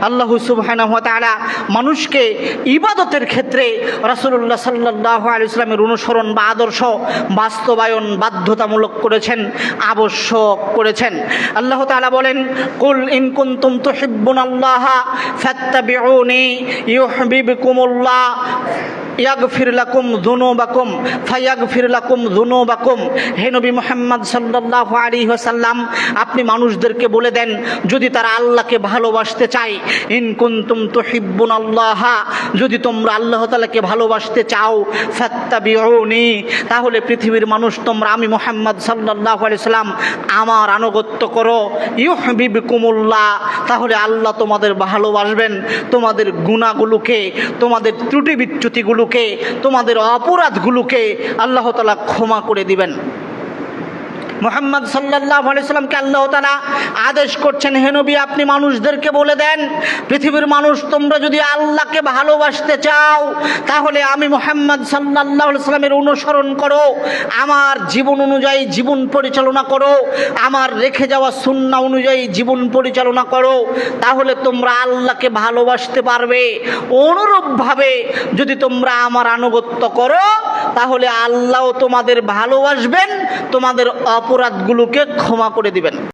আল্লাহ সুবহানাহু ওয়া তাআলা মানুষকে ইবাদতের ক্ষেত্রে রাসূলুল্লাহ সাল্লাল্লাহু আলাইহি ওয়াসাল্লামের অনুসরণ বা আদর্শ বাস্তবায়ন বাধ্যতামূলক করেছেন, আবশ্যক করেছেন। আল্লাহ তাআলা বলেন, কুল ইন কুনতুম তুহিব্বুনাল্লাহা ফাত্তাবিউনি ইউহিব্বুকুমুল্লাহ ইয়াগফির লাকুম যুনুবাকুম ফায়াগফির লাকুম যুনুবাকুম। হে নবী মুহাম্মদ সাল্লাল্লাহু আলাইহি ওয়াসাল্লাম, আপনি মানুষদেরকে বলে দেন, যদি তারা আল্লাহকে ভালোবাসতে চায়, ইন কুনতুম তুহিব্বুনাল্লাহা, যদি তোমরা আল্লাহ তাআলাকে ভালোবাসতে চাও, ফাত্তাবিউনি, তাহলে পৃথিবীর মানুষ তোমরা আমি মুহাম্মদ সাল্লাল্লাহু আলাইহি ওয়াসাল্লাম আমার আনুগত্য করো, ইউহিব্বুকুমুল্লাহ, তাহলে আল্লাহ তোমাদের ভালোবাসবেন, তোমাদের গুনাহগুলোকে, তোমাদের ত্রুটি বিচ্যুতিগুলোকে, তোমাদের অপরাধগুলোকে আল্লাহ তাআলা ক্ষমা করে দিবেন। মুহাম্মদ সাল্লাল্লাহু আলাইহি সাল্লামকে আল্লাহ তাআলা আদেশ করছেন, হে নবী আপনি মানুষদেরকে বলে দেন, পৃথিবীর মানুষ তোমরা যদি আল্লাহকে ভালোবাসতে চাও, তাহলে আমি মুহাম্মদ সাল্লাল্লাহু আলাইহি সাল্লামের অনুসরণ করো, আমার জীবন অনুযায়ী জীবন পরিচালনা করো, আমার রেখে যাওয়া সুন্নাহ অনুযায়ী জীবন পরিচালনা করো, তাহলে তোমরা আল্লাহকে ভালোবাসতে পারবে। অনুরূপভাবে যদি তোমরা আমার আনুগত্য করো, তাহলে আল্লাহও তোমাদের ভালোবাসবেন, তোমাদের অপরাধগুলোকে ক্ষমা করে দিবেন।